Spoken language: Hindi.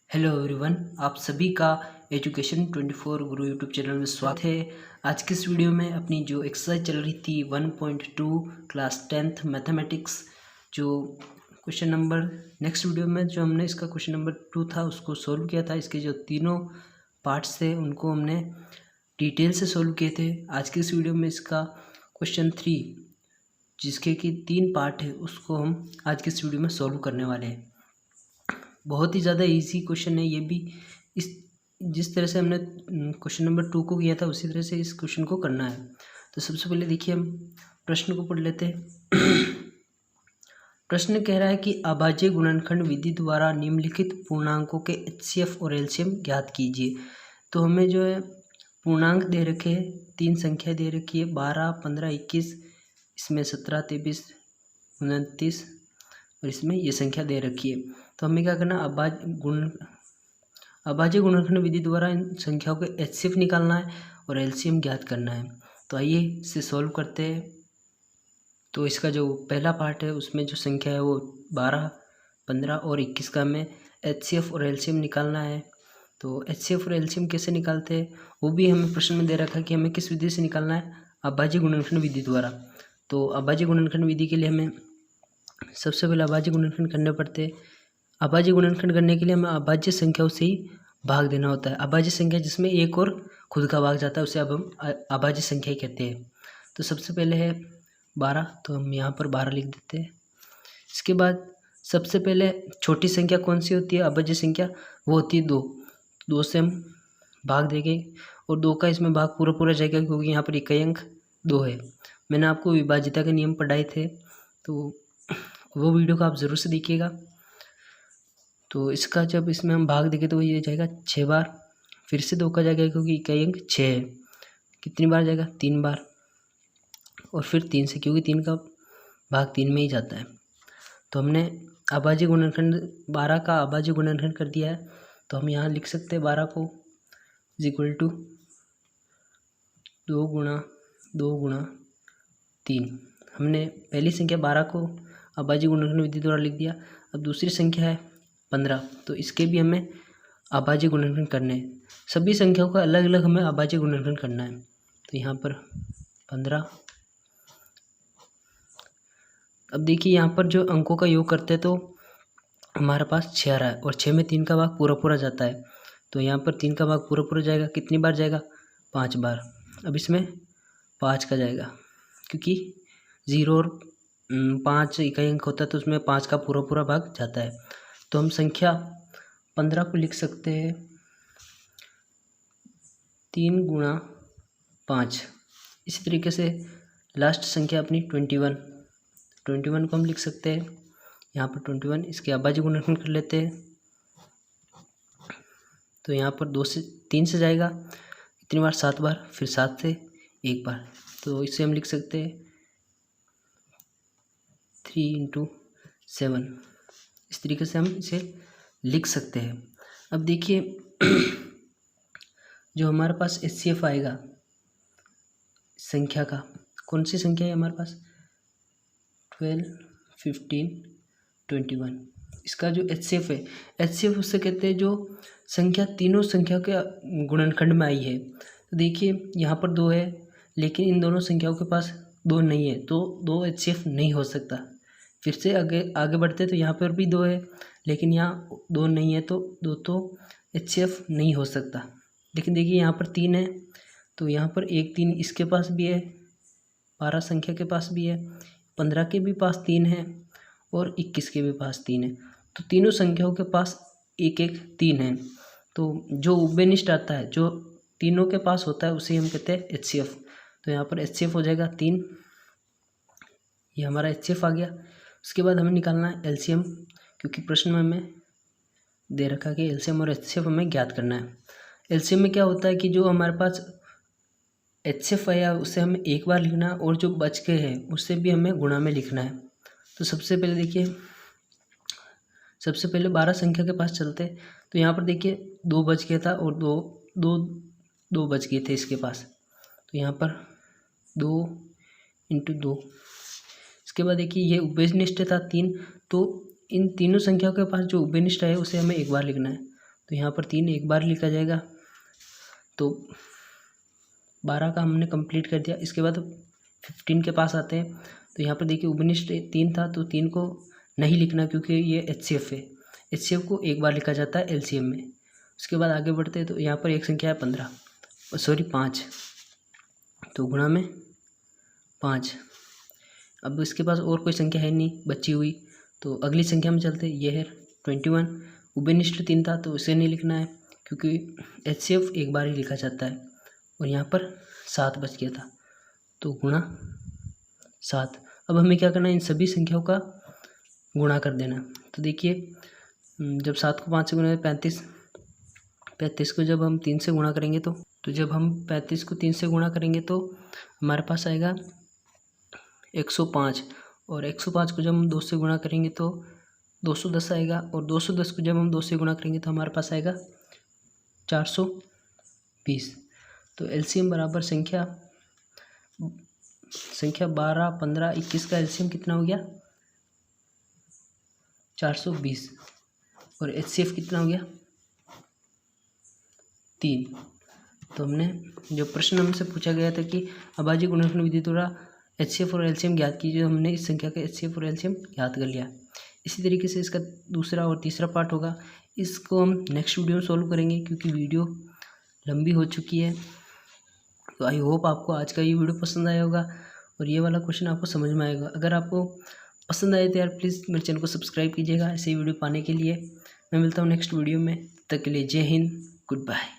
हेलो एवरीवन, आप सभी का एजुकेशन 24 गुरु यूट्यूब चैनल में स्वागत है। आज की इस वीडियो में अपनी जो एक्सरसाइज चल रही थी 1.2 क्लास 10th मैथमेटिक्स, जो क्वेश्चन नंबर नेक्स्ट वीडियो में जो हमने इसका क्वेश्चन नंबर 2 था उसको सोल्व किया था। इसके जो तीनों पार्ट्स थे उनको हमने डिटेल से सोल्व किए थे। आज की इस वीडियो में इसका क्वेश्चन 3 जिसके कि 3 पार्ट है उसको हम आज की इस वीडियो में सोल्व करने वाले हैं। बहुत ही ज़्यादा इजी क्वेश्चन है ये भी। इस जिस तरह से हमने क्वेश्चन नंबर 2 को किया था उसी तरह से इस क्वेश्चन को करना है। तो सबसे पहले देखिए हम प्रश्न को पढ़ लेते हैं। प्रश्न कह रहा है कि अभाज्य गुणनखंड विधि द्वारा निम्नलिखित पूर्णांकों के HCF और LCM ज्ञात कीजिए। तो हमें जो है पूर्णांक दे रखे हैं, 3 संख्या दे रखी है, 12, 15, 21, इसमें 17, 23, 29 और इसमें ये संख्या दे रखी है। तो हमें क्या करना, अभाज्य गुणनखंड विधि द्वारा इन संख्याओं के HCF निकालना है और LCM ज्ञात करना है। तो आइए इसे सॉल्व करते हैं। तो इसका जो पहला पार्ट है उसमें जो संख्या है वो 12, 15 और 21 का हमें HCF और LCM निकालना है। तो HCF और LCM कैसे निकालते हैं वो भी हमें प्रश्न में दे रखा है कि हमें किस विधि से निकालना है, अभाज्य गुणनखंड विधि द्वारा। तो अभाज्य गुणनखंड विधि के लिए हमें सबसे पहले अभाज्य गुणनखंड करने पड़ते हैं। अभाज्य गुणनखंड करने के लिए हमें अभाज्य संख्याओं से ही भाग देना होता है। अभाज्य संख्या जिसमें एक और खुद का भाग जाता है उसे अब हम अभाज्य संख्या ही कहते हैं। तो सबसे पहले है 12, तो हम यहाँ पर 12 लिख देते हैं। इसके बाद सबसे पहले छोटी संख्या कौन सी होती है, अभाज्य संख्या, वो होती है 2। 2 से हम भाग देंगे और 2 का इसमें भाग पूरा पूरा जाएगा क्योंकि यहाँ पर इकाई अंक 2 है। मैंने आपको विभाज्यता के नियम पढ़ाए थे, तो वो वीडियो को आप ज़रूर से देखिएगा। तो इसका जब इसमें हम भाग देंगे तो ये जाएगा 6 बार, फिर से 2 का जाएगा क्योंकि इकाई अंक 6 है। कितनी बार जाएगा, 3 बार, और फिर 3 से क्योंकि 3 का भाग 3 में ही जाता है। तो हमने अभाज्य गुणनखंड 12 का अभाज्य गुणनखंड कर दिया है। तो हम यहाँ लिख सकते हैं 12 को इक्वल टू 2 गुणा 2 गुणा 3। हमने पहली संख्या 12 को अभाज्य गुणनखंड विधि द्वारा लिख दिया। अब दूसरी संख्या है 15, तो इसके भी हमें अभाज्य गुणनखंड करने हैं। सभी संख्याओं का अलग अलग हमें अभाज्य गुणनखंड करना है। तो यहाँ पर 15। अब देखिए यहाँ पर जो अंकों का योग करते हैं तो हमारे पास 6 आ रहा है और 6 में 3 का भाग पूरा पूरा जाता है। तो यहाँ पर 3 का भाग पूरा पूरा जाएगा, कितनी बार जाएगा, 5 बार। अब इसमें 5 का जाएगा क्योंकि 0 और 5 इकाई अंक होता है तो उसमें 5 का पूरा पूरा भाग जाता है। तो हम संख्या 15 को लिख सकते हैं 3 गुणा 5। इसी तरीके से लास्ट संख्या अपनी 21 को हम लिख सकते हैं यहाँ पर 21। इसके अभाज्य गुणनखंड कर लेते हैं। तो यहाँ पर 2 से 3 से जाएगा, कितनी बार, 7 बार, फिर 7 से 1 बार। तो इसे हम लिख सकते हैं 3 × 7। इस तरीके से हम इसे लिख सकते हैं। अब देखिए जो हमारे पास HCF आएगा संख्या का, कौन सी संख्या है हमारे पास, 12, 15, 21। इसका जो HCF है, HCF उससे कहते हैं जो संख्या तीनों संख्या के गुणनखंड में आई है। तो देखिए यहाँ पर 2 है लेकिन इन दोनों संख्याओं के पास 2 नहीं है, तो 2 HCF नहीं हो सकता। फिर से आगे बढ़ते तो यहाँ पर भी 2 है लेकिन यहाँ 2 नहीं है, तो 2 तो HCF नहीं हो सकता। लेकिन देखिए यहाँ पर 3 है, तो यहाँ पर 1 3 इसके पास भी है, 12 संख्या के पास भी है, 15 के भी पास 3 है और 21 के भी पास 3 है। तो तीनों संख्याओं के पास 1 1 3 है। तो जो उभयनिष्ठ आता है, जो तीनों के पास होता है, उसे हम कहते हैं HCF। तो यहाँ पर HCF हो जाएगा 3, ये हमारा HCF आ गया। उसके बाद हमें निकालना है LCM, क्योंकि प्रश्न में हमें दे रखा है कि LCM और HCF हमें ज्ञात करना है। LCM में क्या होता है कि जो हमारे पास HCF आया उसे हमें एक बार लिखना है और जो बच के है उससे भी हमें गुणा में लिखना है। तो सबसे पहले देखिए, सबसे पहले 12 संख्या के पास चलते हैं। तो यहाँ पर देखिए 2 बच गया था और 2 बच गए थे इसके पास। तो यहाँ पर 2 × 2। इसके बाद देखिए ये उभयनिष्ठ था 3, तो इन तीनों संख्याओं के पास जो उभयनिष्ठ है उसे हमें एक बार लिखना है। तो यहाँ पर 3 एक बार लिखा जाएगा। तो 12 का हमने कंप्लीट कर दिया। इसके बाद 15 के पास आते हैं। तो यहाँ पर देखिए उपनिष्ठ 3 था, तो 3 को नहीं लिखना क्योंकि ये HCF है। HCF को एक बार लिखा जाता है LCM में। उसके बाद आगे बढ़ते हैं। तो यहाँ पर एक संख्या है 5, तो गुणा में 5। अब इसके पास और कोई संख्या है नहीं बची हुई, तो अगली संख्या में चलते। ये है 21। उभयनिष्ठ 3 था, तो इसे नहीं लिखना है क्योंकि HCF एक बार ही लिखा जाता है। और यहाँ पर 7 बच गया था, तो गुणा 7। अब हमें क्या करना है, इन सभी संख्याओं का गुणा कर देना। तो देखिए जब 7 को 5 से गुणा 35 को जब हम 3 से गुणा करेंगे तो जब हम 35 को 3 से गुणा करेंगे तो हमारे पास आएगा 105। और 105 को जब हम 2 से गुणा करेंगे तो 210 आएगा। और 210 को जब हम 2 से गुणा करेंगे तो हमारे पास आएगा 420। तो LCM बराबर संख्या 12, 15, 21 का LCM कितना हो गया 420। और HCF कितना हो गया 3। तो हमने जो प्रश्न हमसे पूछा गया था कि अभाज्य गुणनफल विधि द्वारा HCF और LCM ज्ञात कीजिए, हमने इस संख्या का HCF और LCM ज्ञात कर लिया। इसी तरीके से इसका दूसरा और तीसरा पार्ट होगा, इसको हम नेक्स्ट वीडियो में सॉल्व करेंगे क्योंकि वीडियो लंबी हो चुकी है। तो आई होप आपको आज का ये वीडियो पसंद आया होगा और ये वाला क्वेश्चन आपको समझ में आएगा। अगर आपको पसंद आए तो यार प्लीज़ मेरे चैनल को सब्सक्राइब कीजिएगा ऐसे ही वीडियो पाने के लिए। मैं मिलता हूँ नेक्स्ट वीडियो में, तब तक के लिए जय हिंद, गुड बाय।